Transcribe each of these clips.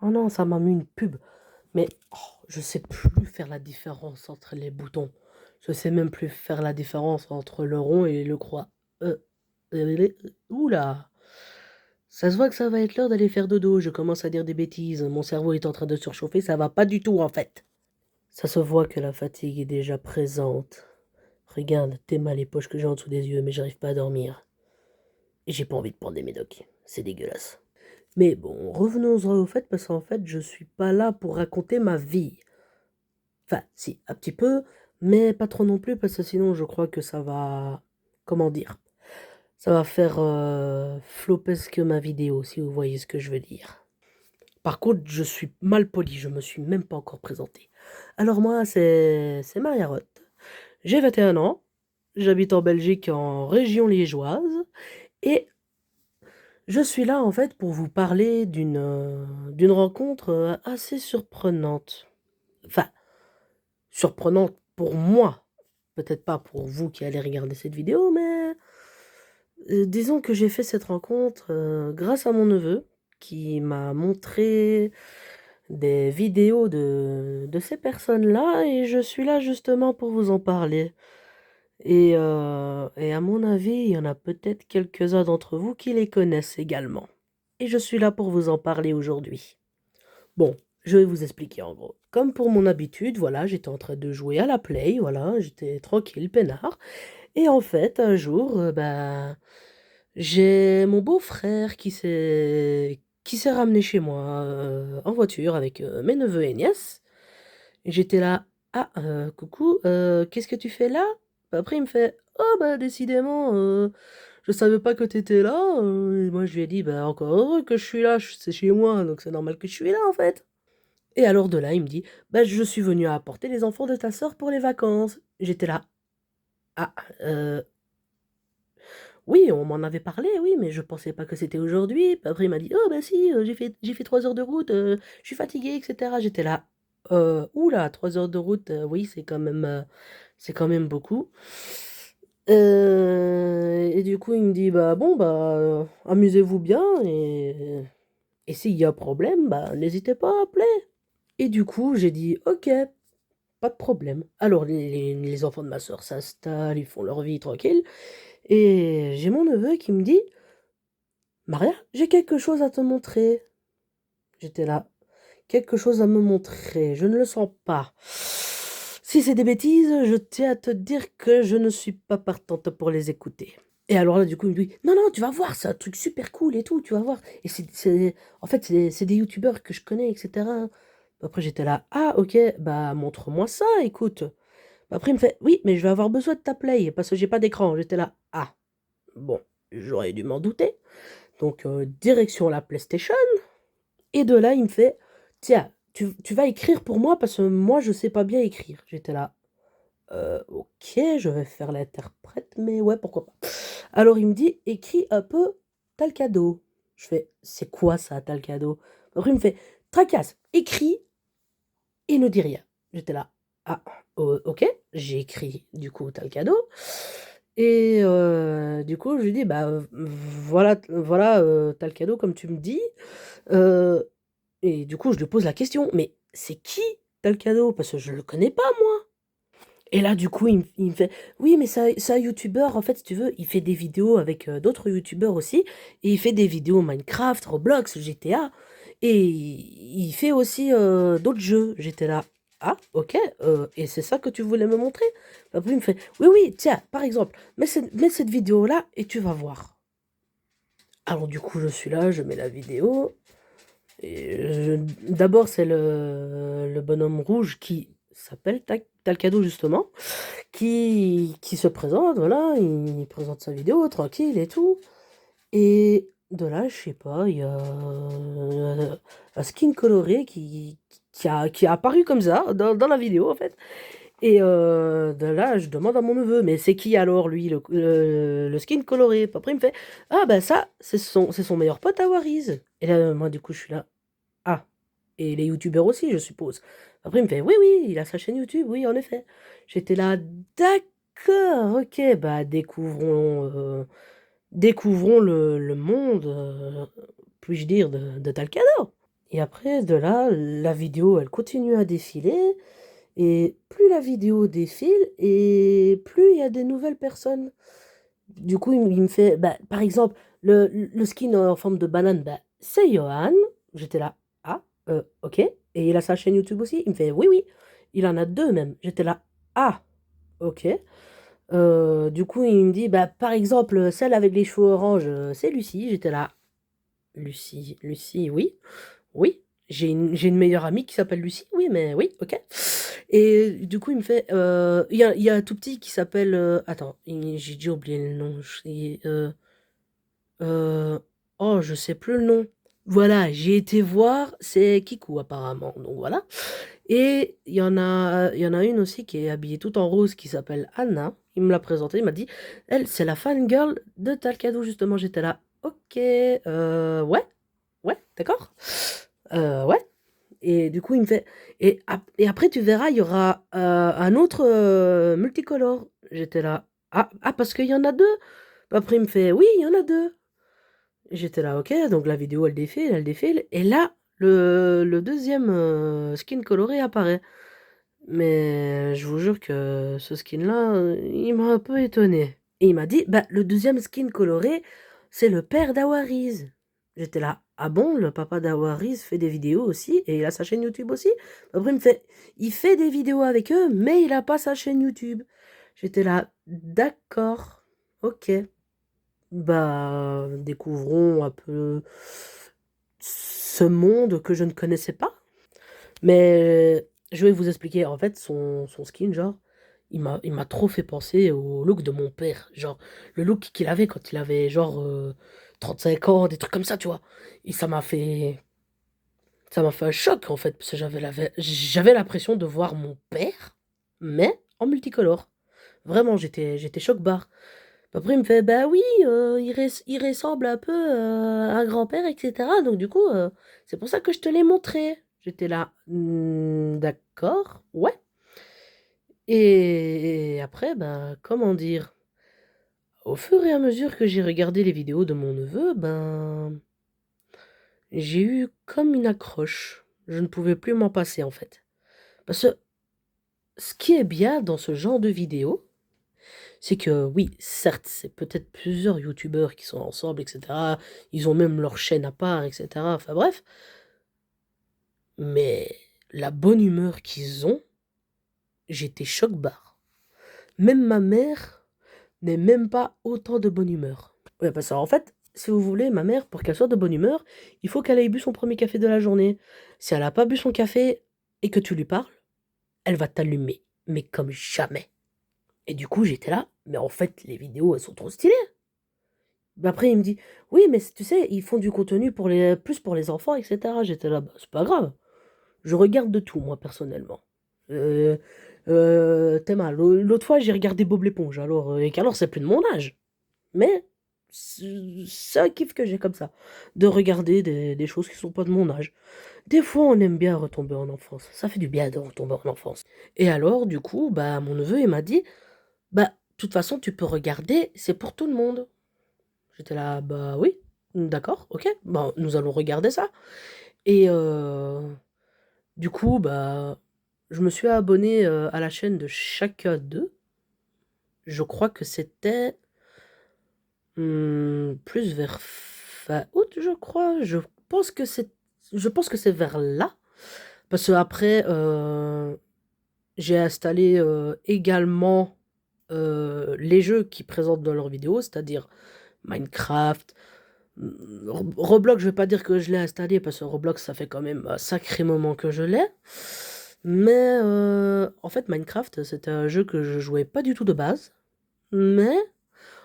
Oh non, ça m'a mis une pub. Mais je sais plus faire la différence entre les boutons. Je sais même plus faire la différence entre le rond et le croix. Oula! Ça se voit que ça va être l'heure d'aller faire dodo. Je commence à dire des bêtises. Mon cerveau est en train de surchauffer. Ça va pas du tout en fait. Ça se voit que la fatigue est déjà présente. Regarde, t'es mal les poches que j'ai en dessous des yeux, mais j'arrive pas à dormir. Et j'ai pas envie de prendre des médocs. C'est dégueulasse. Mais bon, revenons-en au fait, parce qu'en fait, je suis pas là pour raconter ma vie. Enfin, si, un petit peu, mais pas trop non plus, parce que sinon, je crois que ça va... Comment dire? Ça va faire flopesque ma vidéo, si vous voyez ce que je veux dire. Par contre, je suis mal poli, je me suis même pas encore présenté. Alors moi, c'est Maria-Roth. J'ai 21 ans, j'habite en Belgique, en région liégeoise, et je suis là en fait pour vous parler d'une rencontre assez surprenante. Enfin, surprenante pour moi. Peut-être pas pour vous qui allez regarder cette vidéo, mais disons que j'ai fait cette rencontre grâce à mon neveu qui m'a montré des vidéos de ces personnes-là et je suis là justement pour vous en parler. Et à mon avis, il y en a peut-être quelques-uns d'entre vous qui les connaissent également. Et je suis là pour vous en parler aujourd'hui. Bon, je vais vous expliquer en gros. Comme pour mon habitude, voilà, j'étais en train de jouer à la Play, voilà, j'étais tranquille, peinard. Et en fait, un jour, j'ai mon beau-frère qui s'est ramené chez moi en voiture avec mes neveux et nièces. Et j'étais là, ah, coucou, qu'est-ce que tu fais là? Après, il me fait, oh, bah, décidément, je savais pas que t'étais là. Et moi, je lui ai dit, bah, encore heureux que je suis là, c'est chez moi, donc c'est normal que je suis là, en fait. Et alors de là, il me dit, bah, je suis venu apporter les enfants de ta sœur pour les vacances. J'étais là, ah, oui, on m'en avait parlé, oui, mais je pensais pas que c'était aujourd'hui. Puis après, il m'a dit, oh, bah si, j'ai fait 3 heures de route, je suis fatigué, etc. J'étais là, oula, 3 heures de route, oui, c'est quand même beaucoup. Et du coup, il me dit, bah bon, bah, amusez-vous bien, et s'il y a problème, bah, n'hésitez pas à appeler. Et du coup, j'ai dit, ok, pas de problème. Alors, les enfants de ma soeur s'installent, ils font leur vie tranquille. Et j'ai mon neveu qui me dit, Maria, j'ai quelque chose à te montrer. J'étais là, quelque chose à me montrer, je ne le sens pas. Si c'est des bêtises, je tiens à te dire que je ne suis pas partante pour les écouter. Et alors là, du coup, il me dit, non, non, tu vas voir, c'est un truc super cool et tout, tu vas voir. Et en fait, c'est des youtubeurs que je connais, etc. Après, j'étais là, ah, ok, bah, montre-moi ça, écoute. Après, il me fait, oui, mais je vais avoir besoin de ta play, parce que j'ai pas d'écran. J'étais là, ah, bon, j'aurais dû m'en douter. Donc, direction la PlayStation. Et de là, il me fait, tiens, tu vas écrire pour moi parce que moi, je sais pas bien écrire. J'étais là, ok, je vais faire l'interprète, mais ouais, pourquoi pas. Alors, il me dit, écris un peu t'as cadeau. Je fais, c'est quoi ça, t'as cadeau? Après, il me fait, tracasse, écris et ne dis rien. J'étais là, ah, ok, j'ai écrit du coup t'as cadeau. Et du coup, je lui dis, bah voilà, voilà, t'as le cadeau comme tu me dis. Euh, et du coup, je lui pose la question, mais c'est qui t'as le cadeau? Parce que je le connais pas, moi. Et là, du coup, il me fait, oui, mais c'est un youtubeur, en fait, si tu veux, il fait des vidéos avec d'autres youtubeurs aussi, et il fait des vidéos Minecraft, Roblox, GTA, et il fait aussi d'autres jeux. J'étais là, ah, ok, et c'est ça que tu voulais me montrer? Après, il me fait, oui, oui, tiens, par exemple, mets cette vidéo-là et tu vas voir. Alors, du coup, je suis là, je mets la vidéo, d'abord, c'est le bonhomme rouge qui s'appelle Talcado, justement, qui se présente, voilà, il présente sa vidéo tranquille et tout. Et de là, je sais pas, il y a un skin coloré qui a apparu comme ça dans la vidéo en fait. Et de là, je demande à mon neveu, mais c'est qui alors lui, le skin coloré? Après, il me fait, ah ben ça, c'est son meilleur pote à Wariz. Et là, moi, du coup, je suis là. Ah, et les youtubeurs aussi, je suppose. Après, il me fait, oui, oui, il a sa chaîne YouTube, oui, en effet. J'étais là, d'accord, ok, bah découvrons le monde, puis-je dire, de Talcado. Et après, de là, la vidéo, elle continue à défiler. Et plus la vidéo défile, et plus il y a des nouvelles personnes. Du coup, il me fait, bah, par exemple, le skin en forme de banane, bah, c'est Johan. J'étais là, ah, ok. Et il a sa chaîne YouTube aussi. Il me fait, oui, oui. Il en a deux même. J'étais là, ah, ok. Du coup, il me dit, bah, par exemple, celle avec les cheveux orange, c'est Lucie. J'étais là, Lucie, oui. Oui, j'ai une meilleure amie qui s'appelle Lucie, oui, mais oui, ok. Et du coup, il me fait, il y a un tout petit qui s'appelle, attends, j'ai déjà oublié le nom. Euh, oh, je sais plus le nom. Voilà, j'ai été voir, c'est Kikou apparemment, donc voilà. Et il y en a une aussi qui est habillée tout en rose qui s'appelle Anna. Il me l'a présentée, il m'a dit, elle, c'est la fangirl de Talcado, justement. J'étais là, ok, ouais, ouais, d'accord. Ouais. Et du coup, il me fait. Et après, tu verras, il y aura un autre multicolore. J'étais là. Ah, parce qu'il y en a deux. Après, il me fait, oui, il y en a deux. J'étais là, ok. Donc la vidéo, elle défile, elle défile. Et là, le deuxième skin coloré apparaît. Mais je vous jure que ce skin-là, il m'a un peu étonné. Et il m'a dit, bah, le deuxième skin coloré, c'est le père d'Awariz. J'étais là, ah bon, le papa d'Awariz fait des vidéos aussi, et il a sa chaîne YouTube aussi. Après, il me fait, il fait des vidéos avec eux, mais il a pas sa chaîne YouTube. J'étais là, d'accord, ok. Bah, découvrons un peu ce monde que je ne connaissais pas. Mais je vais vous expliquer, en fait, son skin, genre, il m'a trop fait penser au look de mon père. Genre, le look qu'il avait quand il avait, genre, 35 ans, des trucs comme ça, tu vois. Et ça m'a fait un choc, en fait, parce que j'avais l'impression de voir mon père, mais en multicolore. Vraiment, j'étais choc-barre. Après, il me fait, bah oui, il ressemble un peu à un grand-père, etc. Donc, du coup, c'est pour ça que je te l'ai montré. J'étais là, d'accord, ouais. Et après, ben, comment dire, au fur et à mesure que j'ai regardé les vidéos de mon neveu, ben, j'ai eu comme une accroche. Je ne pouvais plus m'en passer, en fait. Parce que ce qui est bien dans ce genre de vidéos, c'est que oui, certes, c'est peut-être plusieurs youtubeurs qui sont ensemble, etc. Ils ont même leur chaîne à part, etc. Enfin bref. Mais la bonne humeur qu'ils ont, j'étais choc-barre. Même ma mère n'est même pas autant de bonne humeur. Ouais, parce qu'en fait, si vous voulez, ma mère, pour qu'elle soit de bonne humeur, il faut qu'elle ait bu son premier café de la journée. Si elle n'a pas bu son café et que tu lui parles, elle va t'allumer. Mais comme jamais. Et du coup, j'étais là, mais en fait, les vidéos, elles sont trop stylées. Bah après, il me dit, oui, mais tu sais, ils font du contenu plus pour les enfants, etc. J'étais là, bah, c'est pas grave. Je regarde de tout, moi, personnellement. Euh, T'es mal. L'autre fois, j'ai regardé Bob l'éponge, et qu'alors, c'est plus de mon âge. Mais c'est un kiff que j'ai comme ça, de regarder des choses qui sont pas de mon âge. Des fois, on aime bien retomber en enfance. Ça fait du bien de retomber en enfance. Et alors, du coup, bah, mon neveu, il m'a dit, bah, de toute façon, tu peux regarder, c'est pour tout le monde. J'étais là, bah oui, d'accord, ok, bon, nous allons regarder ça. Et du coup, bah, je me suis abonné à la chaîne de chacun d'eux. Je crois que c'était plus vers fin août, je crois. Je pense que c'est vers là. Parce que après, j'ai installé également les jeux qui présentent dans leurs vidéos, c'est-à-dire Minecraft. Roblox, je vais pas dire que je l'ai installé parce que Roblox, ça fait quand même un sacré moment que je l'ai. Mais en fait, Minecraft, c'était un jeu que je jouais pas du tout de base. Mais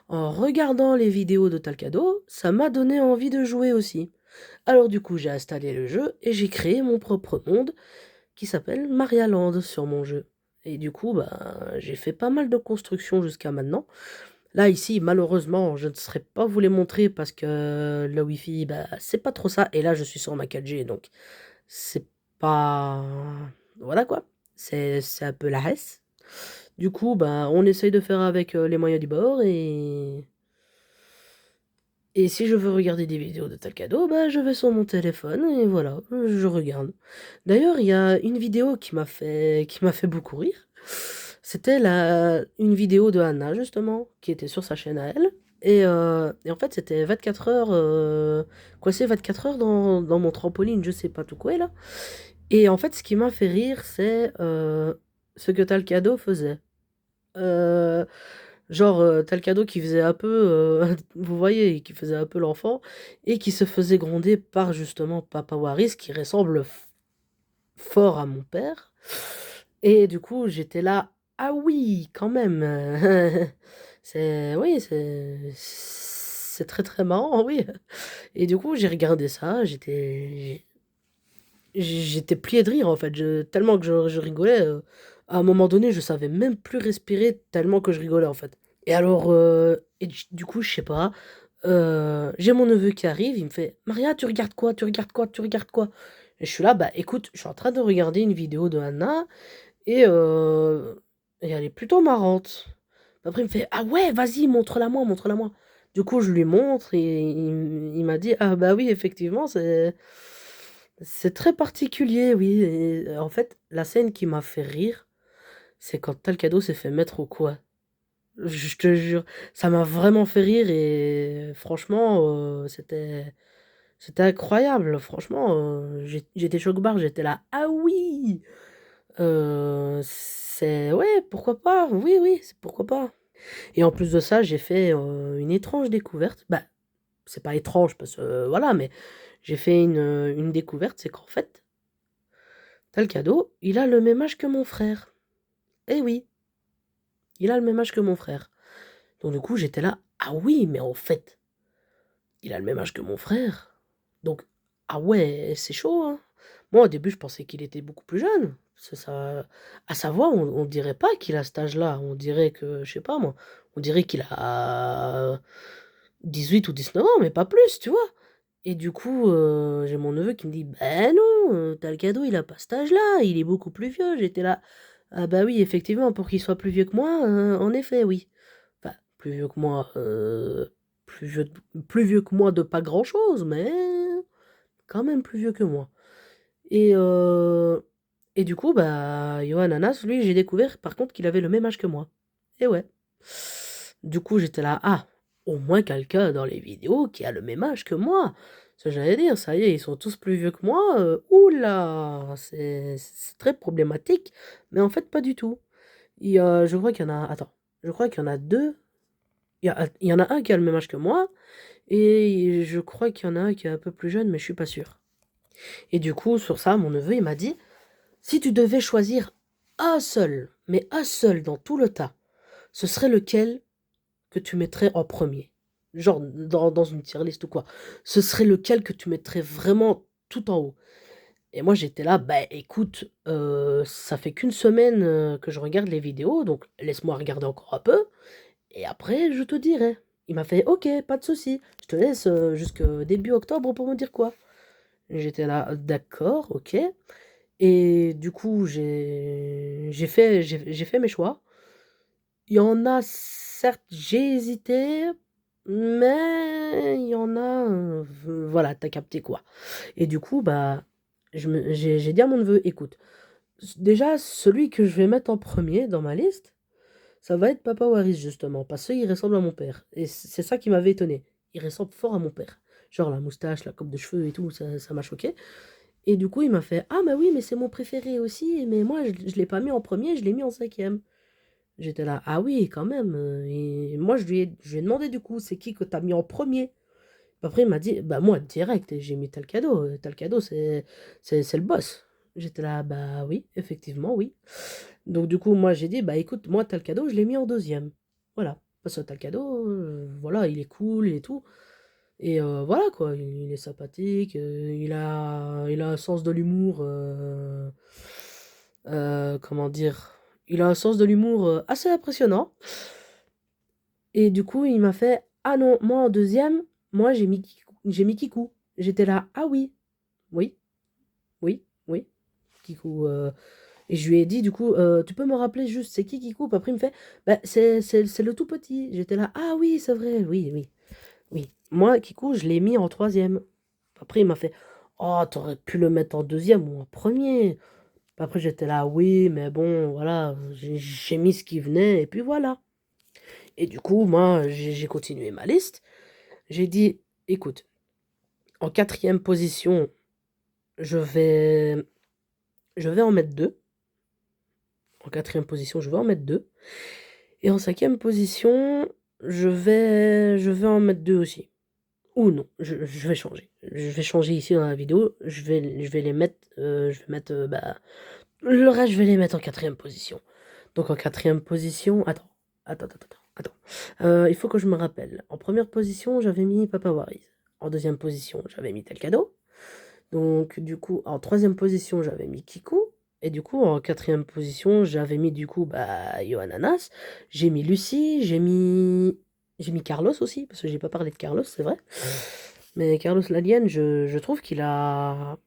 en regardant les vidéos de Talcado, ça m'a donné envie de jouer aussi. Alors du coup, j'ai installé le jeu et j'ai créé mon propre monde qui s'appelle Marialand sur mon jeu. Et du coup, bah, j'ai fait pas mal de constructions jusqu'à maintenant. Là, ici, malheureusement, je ne saurais pas vous les montrer parce que le Wi-Fi, bah, c'est pas trop ça. Et là, je suis sur ma 4G, donc c'est pas... Voilà quoi. C'est un peu la hesse. Du coup, bah, on essaye de faire avec les moyens du bord Et si je veux regarder des vidéos de tel cadeau, bah, je vais sur mon téléphone et voilà, je regarde. D'ailleurs, il y a une vidéo qui m'a fait beaucoup rire. C'était une vidéo de Anna, justement, qui était sur sa chaîne à elle. Et en fait, c'était 24 heures, coincé 24 heures dans mon trampoline, je sais pas tout quoi, là. Et en fait, ce qui m'a fait rire, c'est ce que Tal Cadeau faisait. Euh, Genre, tu le cadeau qui faisait un peu, vous voyez, qui faisait un peu l'enfant, et qui se faisait gronder par justement Papa Waris, qui ressemble fort à mon père. Et du coup, j'étais là, ah oui, quand même. Oui, c'est très très marrant, oui. Et du coup, j'ai regardé ça, j'étais plié de rire en fait, tellement que je rigolais. À un moment donné, je savais même plus respirer tellement que je rigolais en fait. Et alors, du coup, je sais pas, j'ai mon neveu qui arrive, il me fait: Maria, tu regardes quoi? Tu regardes quoi? Tu regardes quoi? Et je suis là, bah écoute, je suis en train de regarder une vidéo de Anna et, et elle est plutôt marrante. Après, il me fait: Ah ouais, vas-y, montre-la moi, montre-la moi. Du coup, je lui montre et il m'a dit: Ah bah oui, effectivement, c'est très particulier, oui. Et en fait, la scène qui m'a fait rire, c'est quand Talcado s'est fait mettre au quoi. Je te jure, ça m'a vraiment fait rire et franchement, c'était incroyable. Franchement, j'étais choc-barre, j'étais là, ah oui, ouais, pourquoi pas, oui, oui, pourquoi pas. Et en plus de ça, j'ai fait une étrange découverte. Bah, c'est pas étrange parce que voilà, mais j'ai fait une découverte, c'est qu'en fait, t'as le cadeau, il a le même âge que mon frère. Eh oui, il a le même âge que mon frère. Donc du coup, j'étais là, ah oui, mais en fait, il a le même âge que mon frère. Donc, ah ouais, c'est chaud, hein. Moi, au début, je pensais qu'il était beaucoup plus jeune. À sa voix, on dirait pas qu'il a cet âge-là. On dirait que, je sais pas moi, on dirait qu'il a 18 ou 19 ans, mais pas plus, tu vois. Et du coup, j'ai mon neveu qui me dit: Ben non, t'as le cadeau, il a pas cet âge-là, il est beaucoup plus vieux. J'étais là, ah bah oui, effectivement, pour qu'il soit plus vieux que moi, en effet, oui. Enfin, plus vieux que moi, plus vieux que moi de pas grand-chose, mais quand même plus vieux que moi. Et, euh, et du coup, bah, Johan Anas, lui, j'ai découvert par contre qu'il avait le même âge que moi. Et ouais. Du coup, j'étais là, ah, au moins quelqu'un dans les vidéos qui a le même âge que moi. Ça, j'allais dire, ça y est, ils sont tous plus vieux que moi. Oula, c'est très problématique. Mais en fait, pas du tout. Je crois qu'il y en a, attends, je crois qu'il y en a deux. Il y en a un qui a le même âge que moi. Et je crois qu'il y en a un qui est un peu plus jeune, mais je suis pas sûr. Et du coup, sur ça, mon neveu, il m'a dit, si tu devais choisir un seul, mais un seul dans tout le tas, ce serait lequel que tu mettrais en premier? Genre dans une tier list ou quoi. Ce serait lequel que tu mettrais vraiment tout en haut? Et moi j'étais là, bah écoute, ça fait qu'une semaine que je regarde les vidéos, donc laisse-moi regarder encore un peu, et après je te dirai. Il m'a fait, ok, pas de souci, je te laisse jusqu'au début octobre pour me dire quoi. J'étais là, d'accord, ok. Et du coup, j'ai fait mes choix. Il y en a, certes, j'ai hésité, mais il y en a, voilà, t'as capté quoi. Et du coup, bah, j'ai dit à mon neveu, écoute, déjà, celui que je vais mettre en premier dans ma liste, ça va être Papa Waris, justement, parce qu'il ressemble à mon père. Et c'est ça qui m'avait étonné. Il ressemble fort à mon père. Genre la moustache, la coupe de cheveux et tout, ça m'a choqué. Et du coup, il m'a fait, ah, bah oui, mais c'est mon préféré aussi, mais moi, je l'ai pas mis en premier, je l'ai mis en cinquième. J'étais là, ah oui, quand même. Et moi, je lui ai demandé du coup, c'est qui que t'as mis en premier? Après, il m'a dit, bah moi, direct, j'ai mis tel cadeau. Tel cadeau, c'est le boss. J'étais là, bah oui, effectivement, oui. Donc du coup, moi, j'ai dit, bah écoute, moi, tel cadeau, je l'ai mis en deuxième. Voilà. Parce que tel cadeau, voilà, il est cool et tout. Et voilà, quoi, il est sympathique, il a un sens de l'humour, comment dire? Il a un sens de l'humour assez impressionnant. Et du coup, il m'a fait: Ah non, moi en deuxième, moi j'ai mis Kikou. J'étais là: Ah oui, oui, oui, oui, Kikou. Et je lui ai dit, du coup, tu peux me rappeler juste c'est qui Kikou? Puis après, il me fait: Bah, c'est le tout petit. J'étais là: Ah oui, c'est vrai, oui, oui. Oui. Moi, Kikou, je l'ai mis en troisième. Après, il m'a fait: «Oh, t'aurais pu le mettre en deuxième ou en premier.» Après, j'étais là: «Oui, mais bon, voilà, j'ai mis ce qui venait et puis voilà.» Et du coup, moi, j'ai continué ma liste. J'ai dit: «Écoute, en quatrième position, je vais je vais en mettre 2. En quatrième position, je vais en mettre 2. Et en cinquième position, je vais en mettre 2 aussi. Ou non, je vais changer. Je vais changer ici dans la vidéo. Je vais les mettre, je vais mettre, bah, le reste, je vais les mettre en quatrième position. Donc en quatrième position, attends. Il faut que je me rappelle. En première position, j'avais mis Papa Waris. En deuxième position, j'avais mis Tel Cadeau. Donc du coup, en troisième position, j'avais mis Kikou. Et du coup, en quatrième position, j'avais mis du coup bah, Yohananas. J'ai mis Lucie, j'ai mis Carlos aussi, parce que j'ai pas parlé de Carlos, c'est vrai. Mais Carlos l'Alien, je trouve qu'il a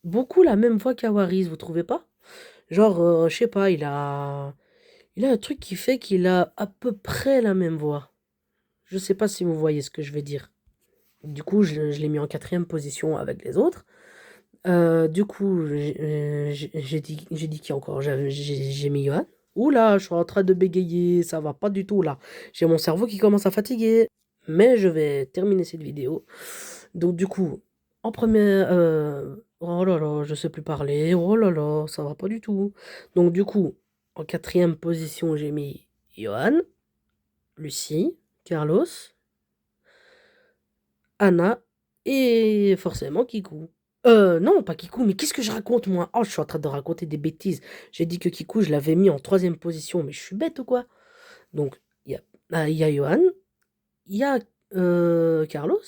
beaucoup la même voix qu'Awaris, vous trouvez pas? Genre, je sais pas, il a un truc qui fait qu'il a à peu près la même voix. Je sais pas si vous voyez ce que je veux dire. Du coup, je l'ai mis en quatrième position avec les autres. Du coup, j'ai dit qui encore? J'ai mis Johan. Ouh là, je suis en train de bégayer, ça va pas du tout là. J'ai mon cerveau qui commence à fatiguer. Mais je vais terminer cette vidéo. Donc du coup, en première... oh là là, je sais plus parler. Oh là là, ça va pas du tout. Donc du coup, en quatrième position, j'ai mis Johan, Lucie, Carlos, Anna et forcément Kikou. Non, pas Kikou, mais qu'est-ce que je raconte moi? Oh, je suis en train de raconter des bêtises. J'ai dit que Kikou, je l'avais mis en troisième position, mais je suis bête ou quoi? Donc, il y a Johan, il y a Carlos,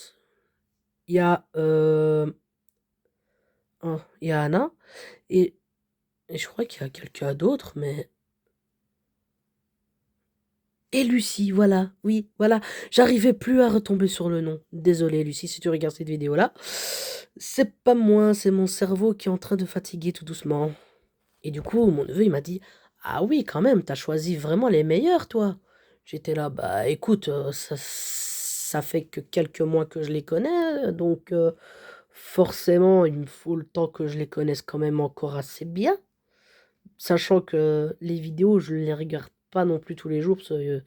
il y a, il y a Anna, et, et je crois qu'il y a quelqu'un d'autre, mais... Et Lucie, voilà, oui, voilà. J'arrivais plus à retomber sur le nom. Désolé, Lucie, si tu regardes cette vidéo-là. C'est pas moi, c'est mon cerveau qui est en train de fatiguer tout doucement. Et du coup, mon neveu, il m'a dit: «Ah oui, quand même, t'as choisi vraiment les meilleurs, toi.» J'étais là: «Bah écoute, ça fait que quelques mois que je les connais, donc forcément, il me faut le temps que je les connaisse quand même encore assez bien.» Sachant que les vidéos, je les regarde pas non plus tous les jours parce que,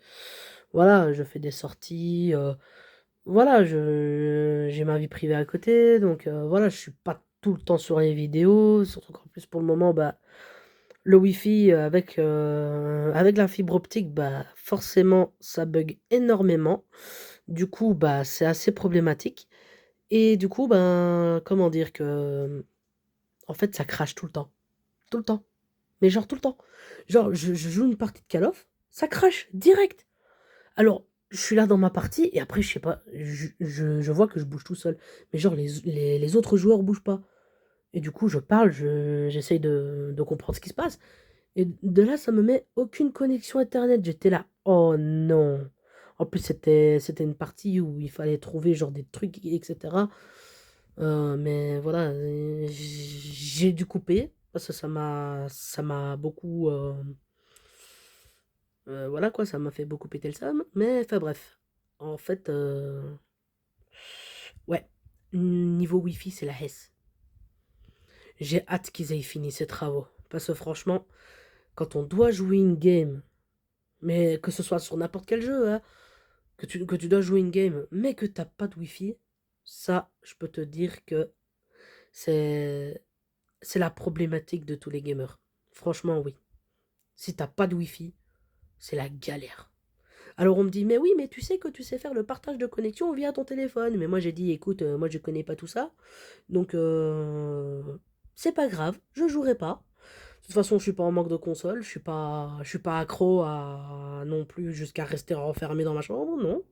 voilà, je fais des sorties, voilà, j'ai ma vie privée à côté, donc voilà, je suis pas tout le temps sur les vidéos, surtout qu'en plus pour le moment, bah, le Wi-Fi avec la fibre optique, bah, forcément, ça bug énormément. Du coup, bah, c'est assez problématique et du coup, ben, comment dire que, en fait, ça crache tout le temps. Tout le temps. Mais genre tout le temps. Genre, je joue une partie de Call of, ça crache direct. Alors, je suis là dans ma partie et après, je sais pas, je vois que je bouge tout seul. Mais genre, les autres joueurs bougent pas. Et du coup, je parle, j'essaye de comprendre ce qui se passe. Et de là, ça me met aucune connexion Internet. J'étais là, oh non. En plus, c'était une partie où il fallait trouver genre des trucs, etc. Mais voilà, j'ai dû couper parce que ça m'a beaucoup, voilà quoi, ça m'a fait beaucoup péter le seum. Mais enfin bref, en fait, ouais, niveau Wi-Fi, c'est la hesse. J'ai hâte qu'ils aient fini ces travaux parce que franchement, quand on doit jouer une game, mais que ce soit sur n'importe quel jeu, hein, que tu dois jouer une game, mais que t'as pas de Wi-Fi, ça, je peux te dire que c'est c'est la problématique de tous les gamers. Franchement, oui. Si t'as pas de Wi-Fi, c'est la galère. Alors on me dit, mais oui, mais tu sais que tu sais faire le partage de connexion via ton téléphone. Mais moi j'ai dit, écoute, moi je connais pas tout ça. Donc c'est pas grave, je jouerai pas. De toute façon, je suis pas en manque de console, je suis pas accro à non plus jusqu'à rester renfermé dans ma chambre, non,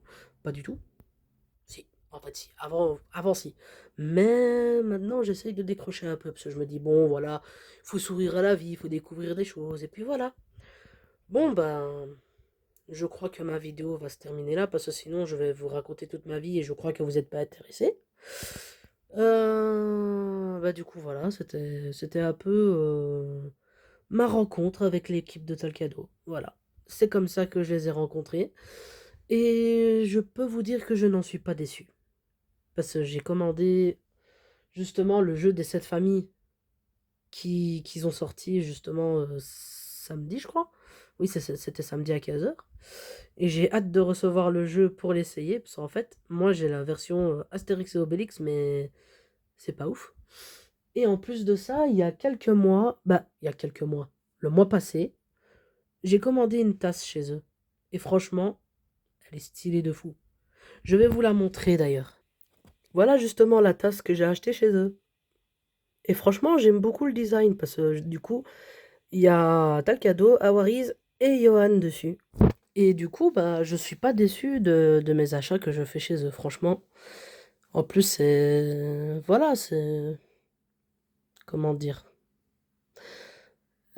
pas du tout. Si, en fait si, avant si. Mais maintenant j'essaye de décrocher un peu parce que je me dis bon voilà, il faut sourire à la vie, il faut découvrir des choses et puis voilà. Bon ben, je crois que ma vidéo va se terminer là parce que sinon je vais vous raconter toute ma vie et je crois que vous n'êtes pas intéressés. Bah du coup voilà, c'était un peu ma rencontre avec l'équipe de Talcado. Voilà, c'est comme ça que je les ai rencontrés. Et je peux vous dire que je n'en suis pas déçu. Parce que j'ai commandé justement le jeu des 7 familles qu'ils ont sorti justement samedi, je crois. Oui, c'était samedi à 15 h. Et j'ai hâte de recevoir le jeu pour l'essayer. Parce qu'en fait, moi j'ai la version Astérix et Obélix, mais c'est pas ouf. Et en plus de ça, il y a quelques mois, le mois passé, j'ai commandé une tasse chez eux. Et franchement, elle est stylée de fou. Je vais vous la montrer d'ailleurs. Voilà justement la tasse que j'ai achetée chez eux. Et franchement, j'aime beaucoup le design parce que du coup, il y a Talcado, Awariz et Johan dessus. Et du coup, bah, je suis pas déçu de mes achats que je fais chez eux, franchement. En plus, c'est... Voilà, c'est... Comment dire?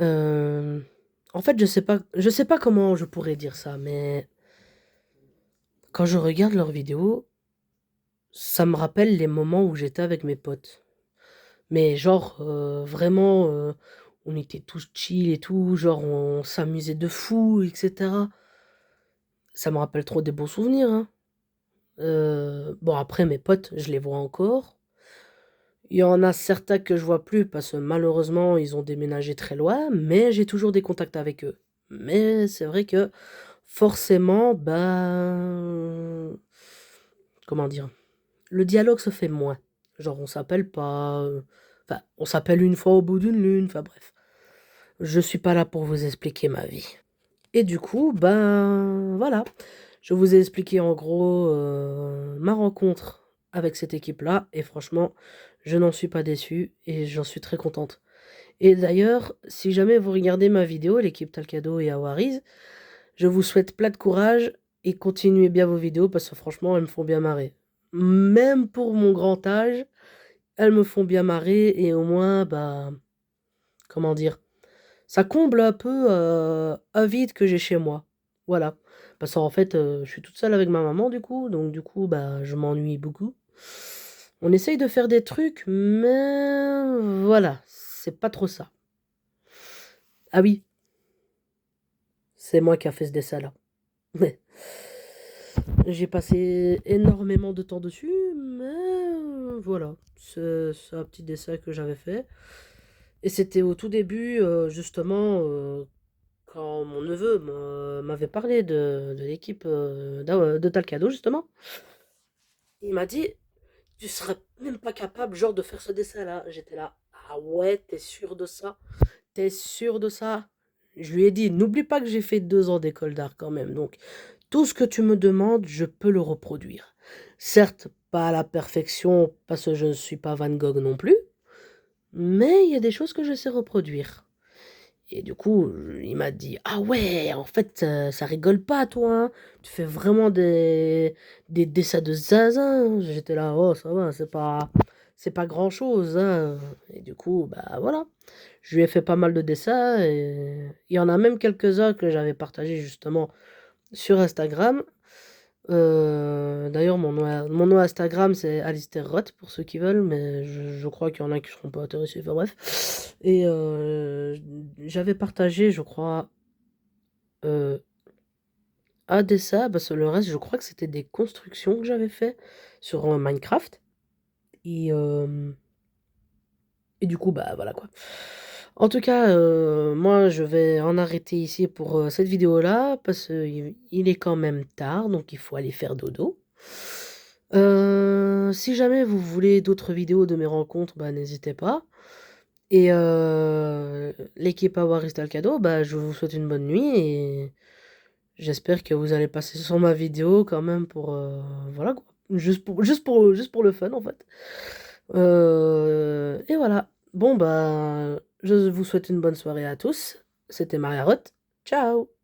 Euh, En fait, je sais pas comment je pourrais dire ça, mais quand je regarde leurs vidéos, ça me rappelle les moments où j'étais avec mes potes. Mais genre, vraiment, on était tous chill et tout, genre on s'amusait de fou, etc. Ça me rappelle trop des bons souvenirs, hein. Bon, après, mes potes, je les vois encore. Il y en a certains que je vois plus parce que malheureusement, ils ont déménagé très loin, mais j'ai toujours des contacts avec eux. Mais c'est vrai que forcément, ben, comment dire, le dialogue se fait moins. Genre, on s'appelle pas, enfin, on s'appelle une fois au bout d'une lune, enfin bref. Je suis pas là pour vous expliquer ma vie. Et du coup, ben voilà. Je vous ai expliqué en gros ma rencontre avec cette équipe-là. Et franchement, je n'en suis pas déçu et j'en suis très contente. Et d'ailleurs, si jamais vous regardez ma vidéo, l'équipe Talcado et Awariz, je vous souhaite plein de courage et continuez bien vos vidéos parce que franchement, elles me font bien marrer. Même pour mon grand âge, elles me font bien marrer et au moins, bah, comment dire, ça comble un peu un vide que j'ai chez moi. Voilà. Parce qu'en fait, je suis toute seule avec ma maman du coup, donc du coup, bah, je m'ennuie beaucoup. On essaye de faire des trucs, mais voilà, c'est pas trop ça. Ah oui, c'est moi qui a fait ce dessin-là. J'ai passé énormément de temps dessus, mais voilà, c'est un petit dessin que j'avais fait. Et c'était au tout début, justement, quand mon neveu m'avait parlé de l'équipe de Talcado, justement. Il m'a dit, tu serais même pas capable, genre, de faire ce dessin-là. J'étais là, ah ouais, t'es sûr de ça? T'es sûr de ça? Je lui ai dit, n'oublie pas que j'ai fait 2 ans d'école d'art quand même, donc tout ce que tu me demandes, je peux le reproduire. Certes, pas à la perfection, parce que je ne suis pas Van Gogh non plus, mais il y a des choses que je sais reproduire. Et du coup, il m'a dit, ah ouais, en fait, ça rigole pas, toi, hein. Tu fais vraiment des dessins de zinzin. J'étais là, oh, ça va, c'est pas grand-chose, hein. Et du coup, bah voilà. Je lui ai fait pas mal de dessins et il y en a même quelques-uns que j'avais partagés justement sur Instagram. D'ailleurs, mon nom Instagram, c'est Alistair Roth, pour ceux qui veulent, mais je crois qu'il y en a qui ne seront pas intéressés, enfin bref. Et j'avais partagé, je crois, euh, un dessin, parce que le reste, je crois que c'était des constructions que j'avais fait sur Minecraft. Et, euh, et du coup, bah voilà quoi. En tout cas, moi, je vais en arrêter ici pour cette vidéo-là, parce qu'il est quand même tard, donc il faut aller faire dodo. Si jamais vous voulez d'autres vidéos de mes rencontres, bah, n'hésitez pas. Et l'équipe Awaris Talcado, bah, je vous souhaite une bonne nuit et j'espère que vous allez passer sur ma vidéo quand même pour voilà quoi. Juste pour le fun en fait. Et voilà. Bon bah je vous souhaite une bonne soirée à tous. C'était Maria Roth. Ciao!